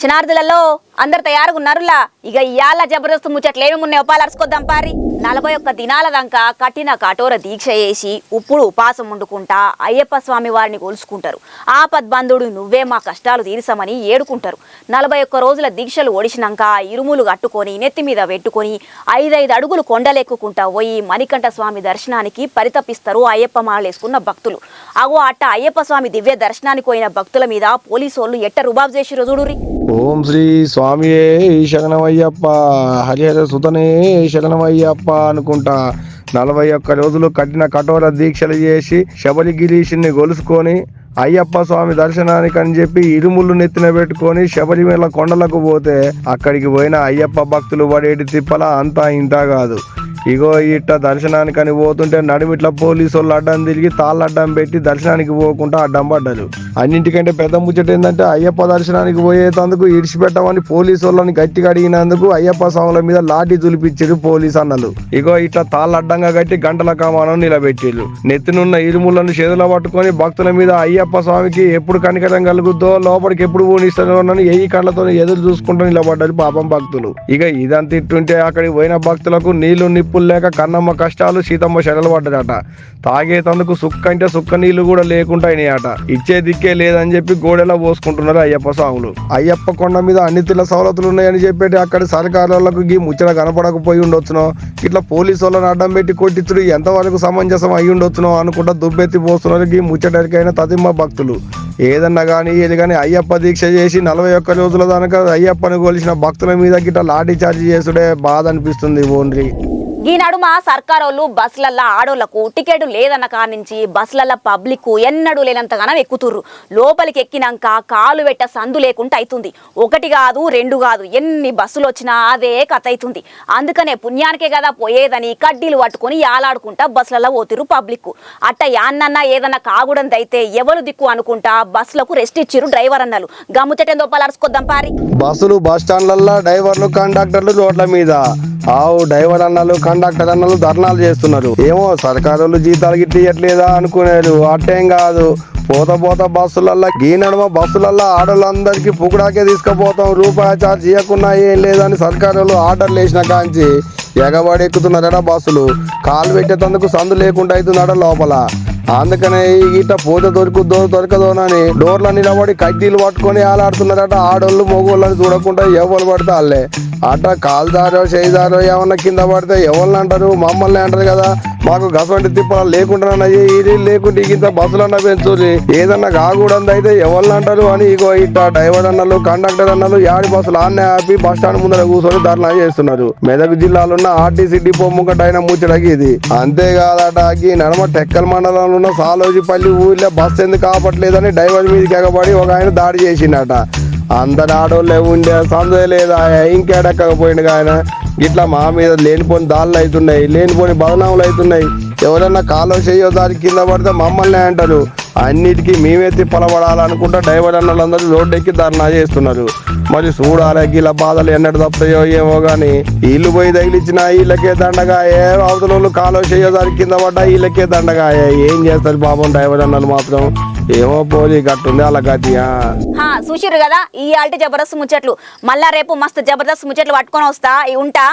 శనార్థులలో అందరు తయారుగా ఉన్నారులా. ఇక ఇయాల జబర్దస్త్ ముచ్చట్లు ఏమేమి ఉన్నాయో పాలర్చుకోద్దాం పారి. 41 దినాల దాకా కఠిన కఠోర దీక్ష చేసి ఉప్పుడు ఉపాసం వండుకుంటా అయ్యప్ప స్వామి వారిని కొలుసుకుంటారు. ఆపద్బంధుడు నువ్వే మా కష్టాలు తీర్చమని ఏడుకుంటారు. 41 రోజుల దీక్షలు ఓడిచినాక ఇరుములు కట్టుకొని నెత్తి మీద పెట్టుకొని 5 అడుగులు కొండలెక్కుకుంటా పోయి మణికంఠ స్వామి దర్శనానికి పరితపిస్తారు అయ్యప్ప మాలేసుకున్న భక్తులు. అగో అట్ట అయ్యప్ప స్వామి దివ్య దర్శనానికి పోయిన భక్తుల మీద పోలీసోళ్ళు ఎట్ట రుబాబు చేసిరో చూడురి. ఓం శ్రీ స్వామియే శరణమయ్యప్ప, హరిహర సుతనే శరణమయ్యప్ప అనుకుంటా 41 రోజులు కఠిన కఠోర దీక్షలు చేసి శబరిగిరీషుని గొలుసుకొని అయ్యప్ప స్వామి దర్శనానికి అని చెప్పి ఇరుముళ్ళు నెత్తిన పెట్టుకొని శబరిమల కొండలకు పోతే అక్కడికి పోయిన అయ్యప్ప భక్తులు పడేటి తిప్పల అంతా ఇంత కాదు. ఇగో ఇట్ట దర్శనానికి పోతుంటే నడుమిట్ల పోలీసు వాళ్ళు అడ్డం తిరిగి తాళ్ళు అడ్డం పెట్టి దర్శనానికి పోకుండా అడ్డం పడ్డారు. అన్నింటికంటే పెద్ద ముచ్చట ఏంటంటే అయ్యప్ప దర్శనానికి పోయేందుకు ఇడిచిపెట్టమని పోలీసు వాళ్ళని గట్టిగా అడిగినందుకు అయ్యప్ప స్వాముల మీద లాఠీ తులిపించారు పోలీసు అన్నలు. ఇగో ఇట్లా తాళ్ళు అడ్డంగా కట్టి గంటల కామానం నిలబెట్టిరు. నెత్తినున్న ఇరుములను చేతుల పట్టుకొని భక్తుల మీద అయ్యప్ప స్వామికి ఎప్పుడు కనికరం కలుగుద్దో లోపలికి ఎప్పుడు పోనిస్తారో ఎయ్యి కళ్ళతో ఎదురు చూసుకుంటూ నిలబడ్డారు పాపం భక్తులు. ఇక ఇదంతా ఇట్టుంటే అక్కడికి పోయిన భక్తులకు నీళ్లు నిప్పులు లేక కన్నమ్మ కష్టాలు సీతమ్మ శరలు పడ్డారట. తాగేతందుకు సుక్క అంటే సుక్క నీళ్లు కూడా లేకుండా అయినాయట. ఇచ్చే దిక్కే లేదని చెప్పి గోడెలా పోసుకుంటున్నారు అయ్యప్ప స్వాములు. అయ్యప్ప కొండ మీద అన్ని తిల్ల సవలతులు ఉన్నాయని చెప్పేటి అక్కడి సర్కారులకు ఈ ముచ్చట కనపడకపోయి ఉండొచ్చునో, ఇట్లా పోలీసు వాళ్ళని అడ్డం పెట్టి కొట్టించుడు ఎంతవరకు సమంజసం అయ్యి ఉండొచ్చునో అనుకుంటా దుబ్బెత్తి పోస్తున్నారు ఈ ముచ్చటరికైన తదిమ్మ భక్తులు. ఏదన్నా కానీ ఏది కానీ అయ్యప్ప దీక్ష చేసి 41 రోజుల దాకా అయ్యప్పని కొలిసిన భక్తుల మీద గిట్ట లాఠీ చార్జ్ చేసుడే బాధ అనిపిస్తుంది. ఓన్లీ ఈ నడుమ సర్కారోళ్ళు బస్సులల్లో ఆడోళ్లకు టికెట్ లేదన్న కానించి బస్సులల్లో పబ్లిక్ ఎన్నడూ లేనంతగానం ఎక్కుతుర్రు. లోపలికి ఎక్కినాక కాలు పెట్ట సందు లేకుండా అవుతుంది. 1 కాదు 2 కాదు, ఎన్ని బస్సులు వచ్చినా అదే కథ అవుతుంది. అందుకనే పుణ్యానికే కదా పోయేదని కడ్డీలు పట్టుకొని యాలాడుకుంటా బస్సులలో పోతిరు పబ్లిక్. అట్ట యాన్నన్నా ఏదన్నా కాగుడందైతే ఎవరు దిక్కు అనుకుంటా బస్సులకు రెస్ట్ ఇచ్చిరు డ్రైవర్ అన్నలు. గమ్ముచెట్టేందో పలర్చుకొద్దాం పారి. బస్సులు బస్ స్టాండ్లల్లో డ్రైవర్లు కండక్టర్లు రోడ్ల మీద డ్రైవర్ అన్నలు కండక్టర్ అన్నలు ధర్నాలు చేస్తున్నారు. ఏమో సర్కారు జీతాలు గిట్ల ఇయ్యట్లేదా అనుకునేరు. అట్టేం కాదు, పోత బస్సులల్లో ఈ నడుమ బస్సులల్లో ఆడోళ్ళందరికీ పుకుడాకే తీసుకుపోతాం, రూపాయి చార్జ్ ఇవ్వకున్నా ఏం లేదని సర్కారు ఆర్డర్లు వేసిన కాంచి ఎగబడి ఎక్కుతున్నారట బస్సులు. కాలు పెట్టేందుకు సందు లేకుండా అవుతున్నాడ లోపల. అందుకనే ఇట్లా పోతే దొరకదోనని డోర్ల నిలబడి కడ్డీలు పట్టుకొని ఆలాడుతున్నారట. ఆడోళ్ళు మొగోళ్ళని చూడకుండా ఎవరు పడితే వాళ్ళే. అట్లా కాలుదారో చేయిదారో ఏమన్నా కింద పడితే ఎవరిని అంటారు, మమ్మల్ని అంటారు కదా. మాకు గసవంటి తిప్పలు లేకుండా ఇది లేకుంటే ఇంత బస్సులన్నా పెంచుర్రి, ఏదన్నా కాకూడదు అయితే ఎవరిని అంటారు అని ఇగో ఇట్లా డ్రైవర్ అన్నలు కండక్టర్ అన్నలు యాడి బస్సులు ఆన్నే ఆపి బస్ స్టాండ్ ముందర కూర్చొని ధర్నా చేస్తున్నారు. మెదక్ జిల్లాలో ఉన్న ఆర్టీసీ డిపో ముంగటైన ముచ్చటకి ఇది. అంతేకాదట ఈ నడమ టెక్కల్ మండలంలో ఉన్న సాలోజిపల్లి ఊర్లో బస్సు ఎందుకు ఆపట్లేదని డ్రైవర్ మీదకి ఎగబడి ఒక ఆయన దాడి చేసిండట. అందరు ఆడోళ్ళే ఉండే సందే లేదా ఇంకేడకపోయిండు ఆయన. ఇట్లా మా మీద లేనిపోని దాళ్ళు అవుతున్నాయి, లేనిపోని బదనాములు అవుతున్నాయి. ఎవరన్నా కాలో చేయో దాని కింద పడితే మమ్మల్ని అంటారు. అన్నిటికీ మేమే తిప్పలబడాలనుకుంటా డ్రైవర్ అన్నలందరూ రోడ్డు ఎక్కి ధర్నా చేస్తున్నారు. మరి చూడాలి ఇలా బాధలు ఎన్నడు తప్పుతాయో ఏమో గాని ఇల్లు పోయి తగిలిచ్చినా వీళ్ళకే దండగాయ, అవతల కాలో చేయో దాని కింద పడ్డా వీళ్ళకే దండగాయ. ఏం చేస్తారు పాపం డ్రైవర్ అన్నలు మాత్రం. ఏమో పోలీ గట్టుంది అలా గట్టియా. చూసిరు కదా ఈ ఆల్టి జబర్దస్త్ ముచ్చట్లు. మళ్ళా రేపు మస్తు జబర్దస్త్ ముచ్చట్లు పట్టుకొని వస్తా ఉంటా.